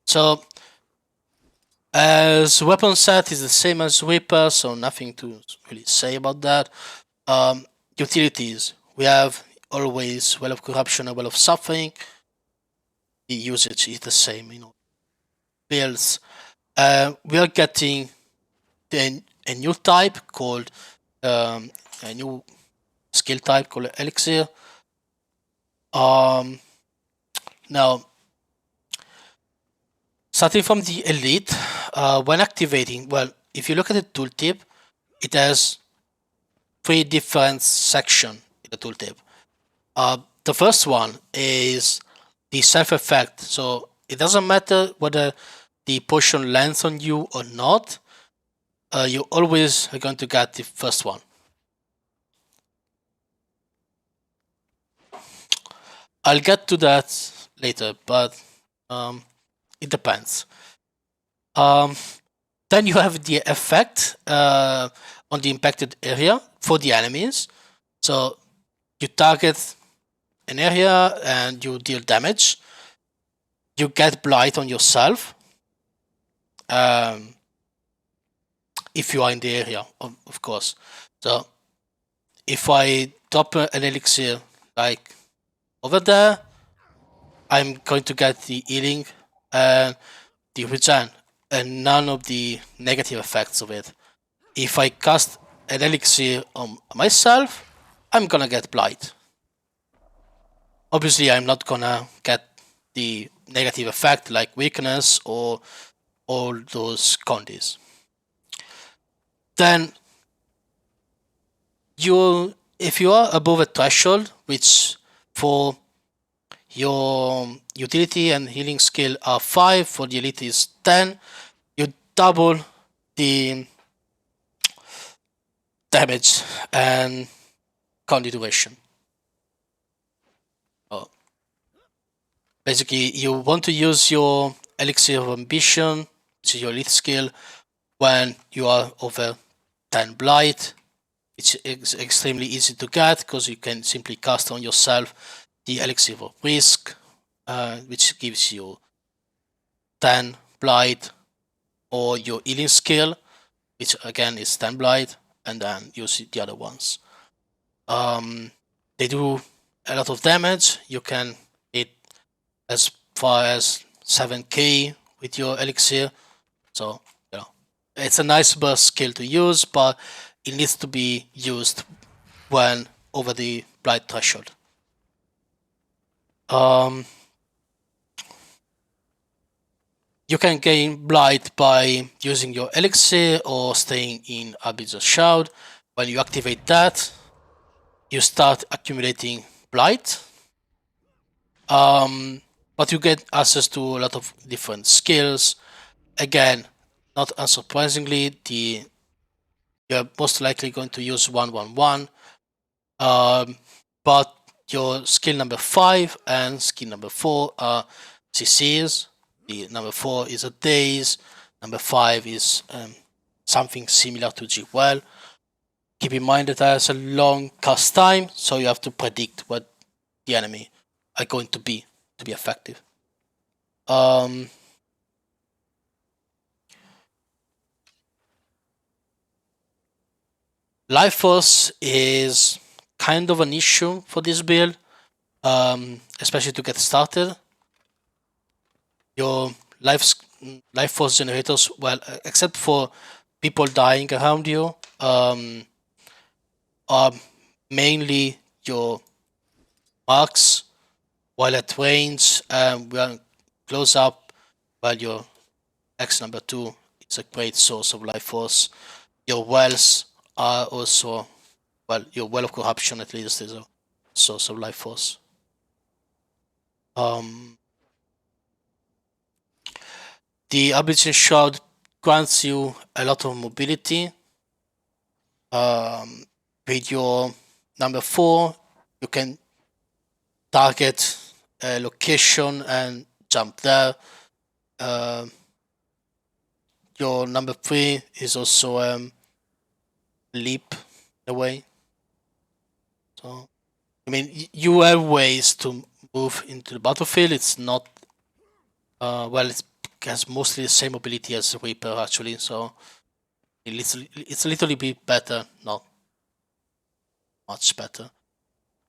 So as weapon set is the same as Reaper, so nothing to really say about that. Utilities, we have always Well of Corruption and Well of Suffering. The usage is the same in all builds. We are getting a new type called a new skill type called Elixir. Now, starting from the elite, when activating, well, if you look at the tooltip, it has 3 different sections in the tooltip. The first one is the self effect. So it doesn't matter whether the potion lands on you or not, you always are going to get the first one. I'll get to that later, but it depends. Then you have the effect on the impacted area for the enemies. So you target an area and you deal damage. You get Blight on yourself if you are in the area, of course. So if I drop an elixir like over there, I'm going to get the healing and the regen and none of the negative effects of it. If I cast an elixir on myself, I'm gonna get Blight. Obviously, I'm not gonna get the negative effect like weakness or all those condies. Then if you are above a threshold, which for your utility and healing skill are 5, for the elite is 10, you double the damage and condi duration. Basically, you want to use your Elixir of Ambition, which is your elite skill, when you are over 10 Blight. It's extremely easy to get because you can simply cast on yourself the Elixir of Risk, which gives you 10 Blight, or your healing skill, which again is 10 Blight, and then use the other ones. They do a lot of damage. You can hit as far as 7k with your elixir, so you know it's a nice burst skill to use, but it needs to be used when over the Blight threshold. You can gain Blight by using your elixir or staying in Harbinger's Shroud. When you activate that, you start accumulating Blight. but you get access to a lot of different skills. Again, not unsurprisingly, you're most likely going to use 111, but your skill number 5 and skill number 4 are CCs. The number 4 is a daze, number 5 is something similar to G-Well. Keep in mind that there's a long cast time, so you have to predict what the enemy are going to be effective. Life Force is kind of an issue for this build, especially to get started. Your life force generators, well, except for people dying around you, are mainly your marks, while at range and when close up, while your X number 2 is a great source of life force. Your wells are also, well, your well of corruption at least is a source of life force. The Arbiter Shroud grants you a lot of mobility. With your number 4, you can target a location and jump there. Your number 3 is also leap away. So, I mean, you have ways to move into the battlefield. It's not, well, it has mostly the same ability as the Reaper actually, so it's a little bit better, not much better.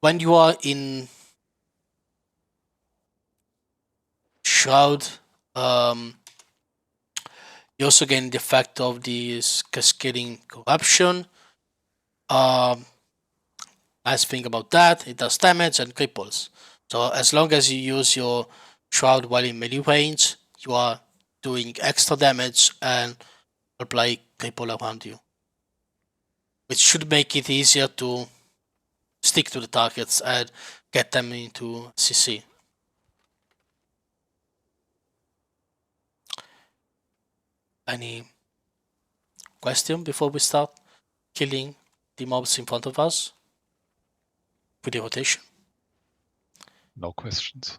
When you are in Shroud, you also gain the effect of this cascading corruption. Nice thing about that, it does damage and cripples. So as long as you use your Shroud while in melee range, you are doing extra damage and apply cripple around you, which should make it easier to stick to the targets and get them into CC. Any question before we start killing the mobs in front of us with the rotation? No questions.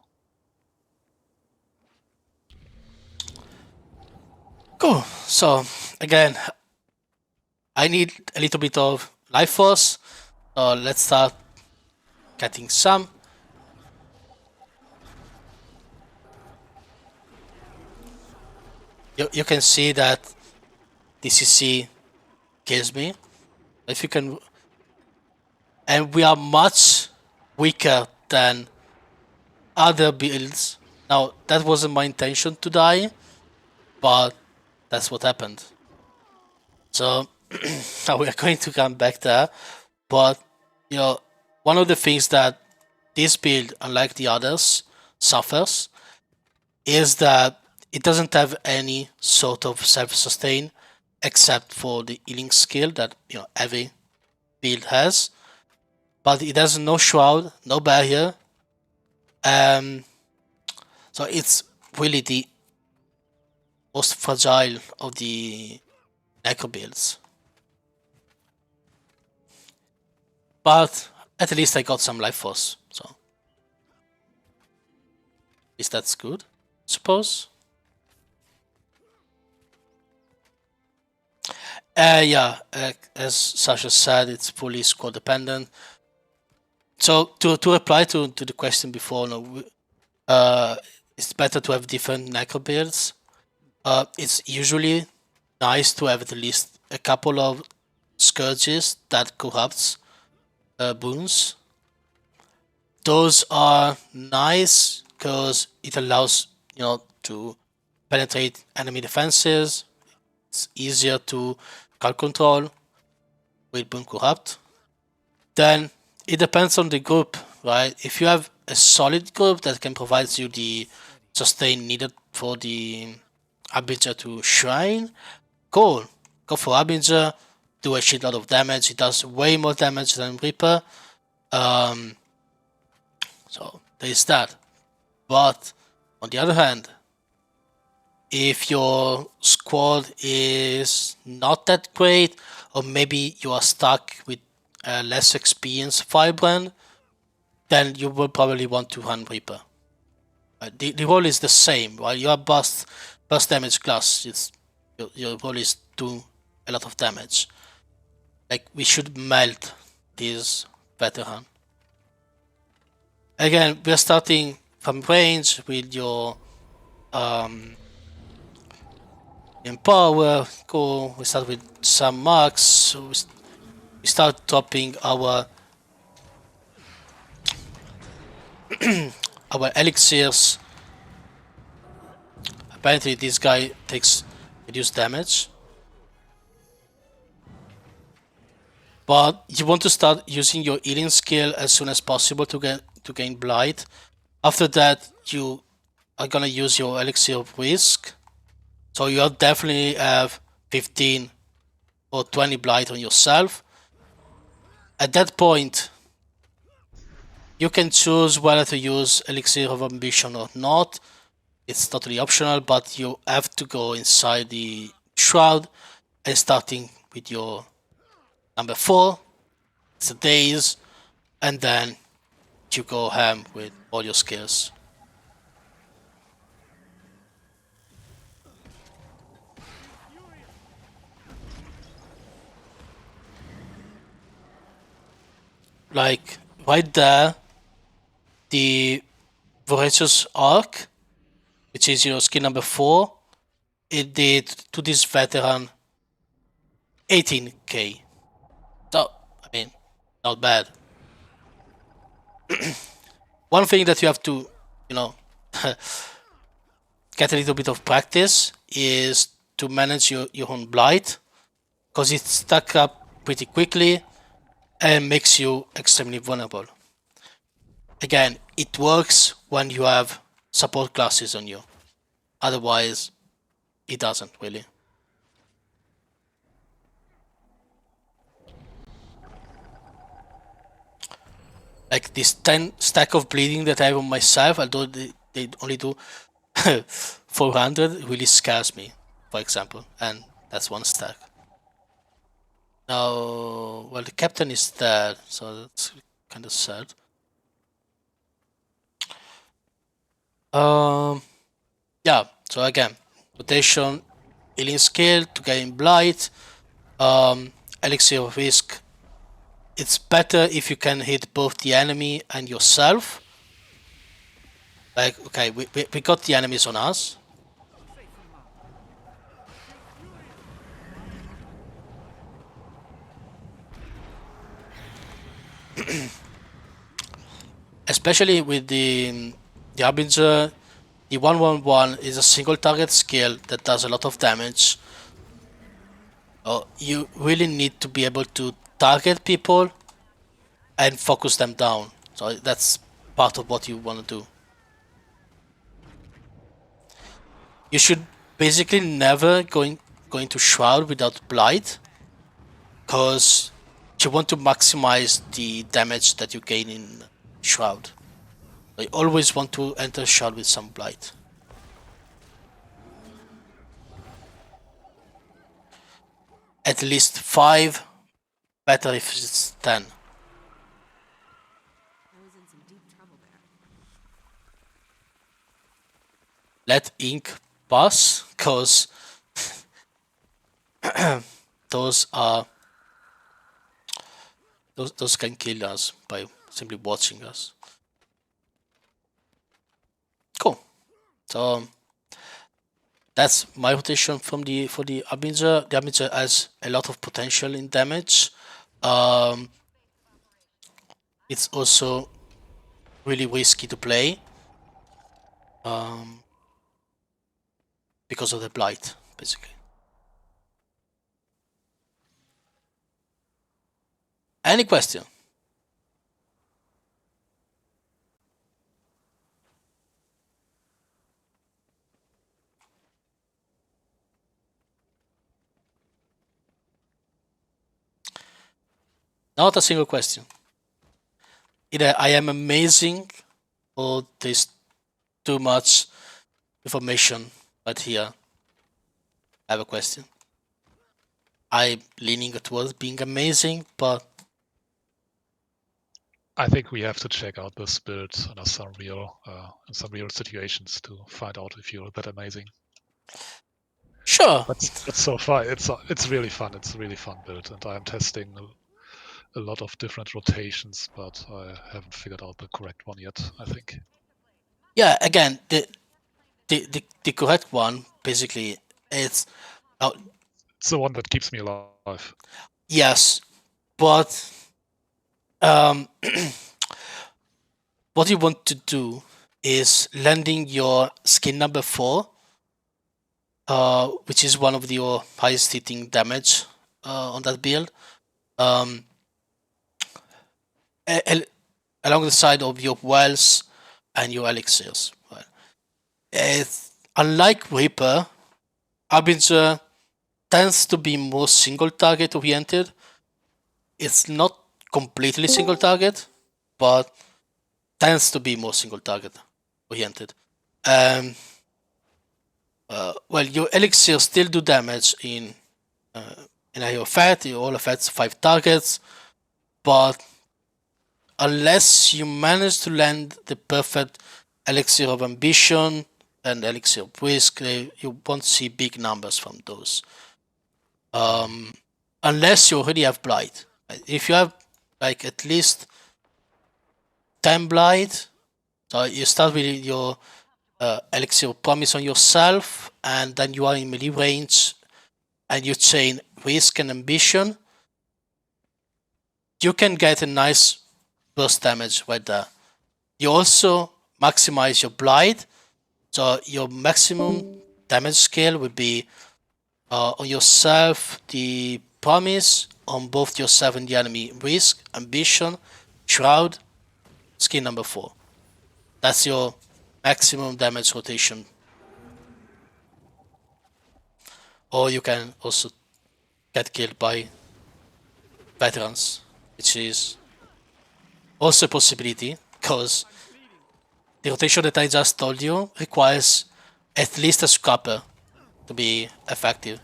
Cool. So again, I need a little bit of life force. So let's start getting some. You can see that the CC kills me. If you can, and we are much weaker than other builds. Now that wasn't my intention to die, but that's what happened. So now we are going to come back there. But you know, one of the things that this build, unlike the others, suffers is that it doesn't have any sort of self-sustain except for the healing skill that every build has. But it has no shroud, no barrier. So it's really the most fragile of the Necro builds. But at least I got some life force, so at least that's good, I suppose. Yeah, as Sasha said, it's fully squad dependent. So to reply to the question before, it's better to have different Necro builds. It's usually nice to have at least a couple of scourges that corrupts boons. Those are nice because it allows to penetrate enemy defenses. It's easier to crowd control with boon corrupt. Then it depends on the group, right? If you have a solid group that can provide you the sustain needed for the Harbinger to shrine, cool. Go for Harbinger, do a shitload of damage. It does way more damage than Reaper. So there is that. But On the other hand, if your squad is not that great, or maybe you are stuck with a less experienced firebrand, then you will probably want to run Reaper. The role is the same, right? You are burst damage class. Your role is do a lot of damage. Like, we should melt this veteran. Again, we're starting from range with your Empower. Cool. We start with some marks. So we start dropping our our elixirs. Apparently this guy takes reduced damage. But you want to start using your healing skill as soon as possible to gain blight. After that, you are gonna use your elixir of risk. So you'll definitely have 15 or 20 blight on yourself. At that point, you can choose whether to use elixir of ambition or not. It's totally optional, but you have to go inside the shroud and starting with your number 4. It's the days, and then you go ham with all your skills. Like right there, the Voracious Arc, which is your skill number 4, it did to this veteran 18k. So, I mean, not bad. One thing that you have to, get a little bit of practice is to manage your own blight, because it stacks up pretty quickly and makes you extremely vulnerable. Again, it works when you have support classes on you. Otherwise, it doesn't really. Like this 10 stack of bleeding that I have on myself, although they only do 400, really scares me, for example. And that's one stack. Now, well, the captain is dead, so that's kind of sad. Yeah, so again, rotation, healing skill to gain blight, elixir of risk. It's better if you can hit both the enemy and yourself. Like, okay, we got the enemies on us. Especially with the Harbinger, the 111 is a single target skill that does a lot of damage. You really need to be able to target people and focus them down. So that's part of what you want to do. You should basically never go into Shroud without Blight, because you want to maximize the damage that you gain in Shroud. I always want to enter Shroud with some Blight. At least 5, better if it's 10. Let ink pass, because those can kill us by simply watching us. Cool. So that's my rotation for the Harbinger. The Harbinger has a lot of potential in damage. It's also really risky to play because of the blight, basically. Any question? Not a single question. Either I am amazing or there's too much information right here. I have a question. I'm leaning towards being amazing, but I think we have to check out this build under some real situations to find out if you're that amazing. sure. But so far, it's really fun. It's a really fun build, and I'm testing a lot of different rotations, but I haven't figured out the correct one yet, I think. Yeah, again, the correct one, basically, it's... It's the one that keeps me alive. Yes, but what you want to do is landing your skin number 4, which is one of your highest hitting damage on that build, along the side of your wells and your elixirs. Right? Unlike Reaper, Harbinger tends to be more single target oriented. It's not completely single target, but tends to be more single target oriented. Well, your elixirs still do damage in your effect. All effects 5 targets, but unless you manage to land the perfect elixir of ambition and elixir of risk, you won't see big numbers from those. Unless you already have blight. If you have like at least 10 blight, so you start with your elixir of promise on yourself, and then you are in melee range, and you chain risk and ambition, you can get a nice burst damage right there. You also maximize your blight, so your maximum damage scale would be on yourself the promise, on both yourself and the enemy risk, ambition, shroud, skin number 4. That's your maximum damage rotation. Or you can also get killed by veterans, which is also a possibility, because the rotation that I just told you requires at least a scrapper to be effective.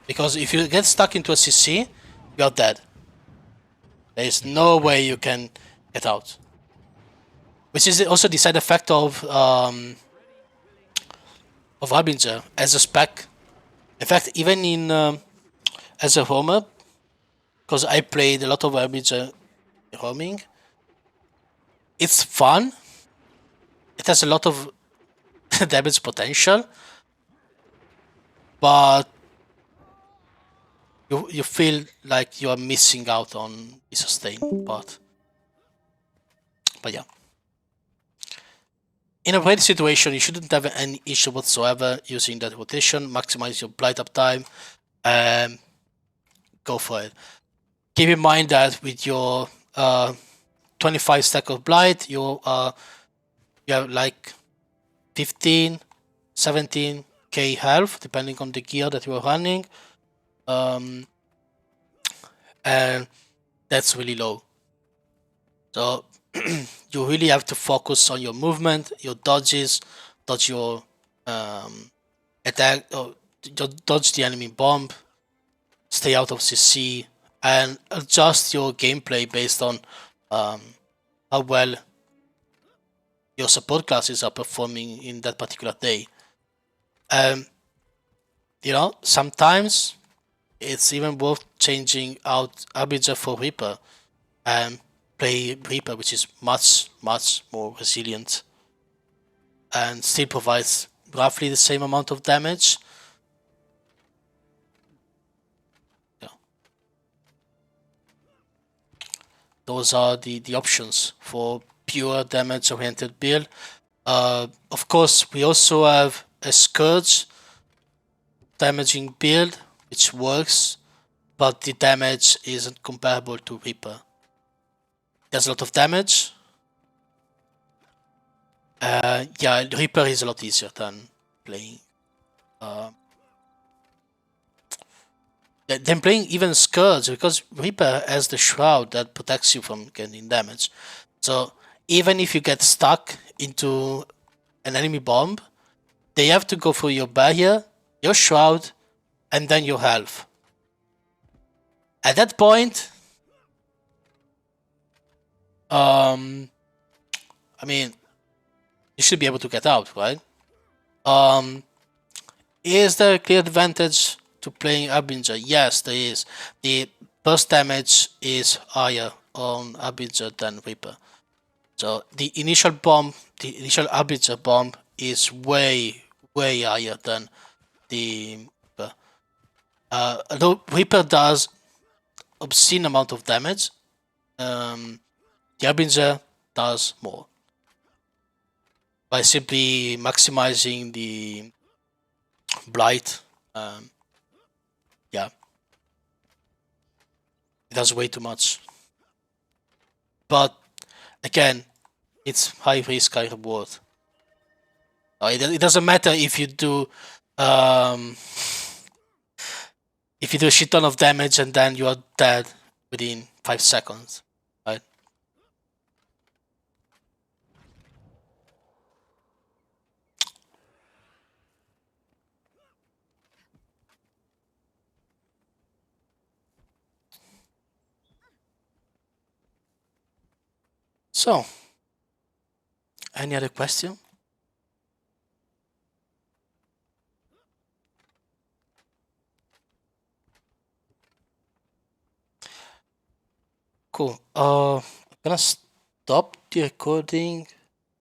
Because if you get stuck into a CC, you're dead. There is no way you can get out. Which is also the side effect of Harbinger as a spec. In fact, even in as a roamer, because I played a lot of Harbinger roaming, it's fun. It has a lot of damage potential, but you feel like you are missing out on the sustain part. But yeah. In a raid situation, you shouldn't have any issue whatsoever using that rotation. Maximize your blight uptime. Go for it. Keep in mind that with your 25 stack of blight, you have like 15, 17k health, depending on the gear that you are running. And that's really low. So you really have to focus on your movement, your dodges, dodge your attack, or dodge the enemy bomb, stay out of CC, and adjust your gameplay based on how well your support classes are performing in that particular day. Sometimes it's even worth changing out Harbinger for Reaper and play Reaper, which is much, much more resilient and still provides roughly the same amount of damage. Yeah. Those are the options for pure damage-oriented build. Of course, we also have a Scourge damaging build, which works, but the damage isn't comparable to Reaper. There's a lot of damage. Yeah, Reaper is a lot easier than playing Then playing even Scourge, because Reaper has the Shroud that protects you from getting damage. So even if you get stuck into an enemy bomb, they have to go through your barrier, your Shroud, and then your health. At that point, I mean, you should be able to get out, right? Is there a clear advantage to playing Harbinger? Yes, there is. The burst damage is higher on Harbinger than Reaper. So the initial Harbinger bomb is way higher than the Reaper. Although Reaper does obscene amount of damage, the Harbinger does more by simply maximizing the blight. Yeah, it does way too much. But again, it's high risk, high reward. It doesn't matter if you do if you do a shit ton of damage and then you are dead within 5 seconds, right? So, any other question? Cool. I'm gonna stop the recording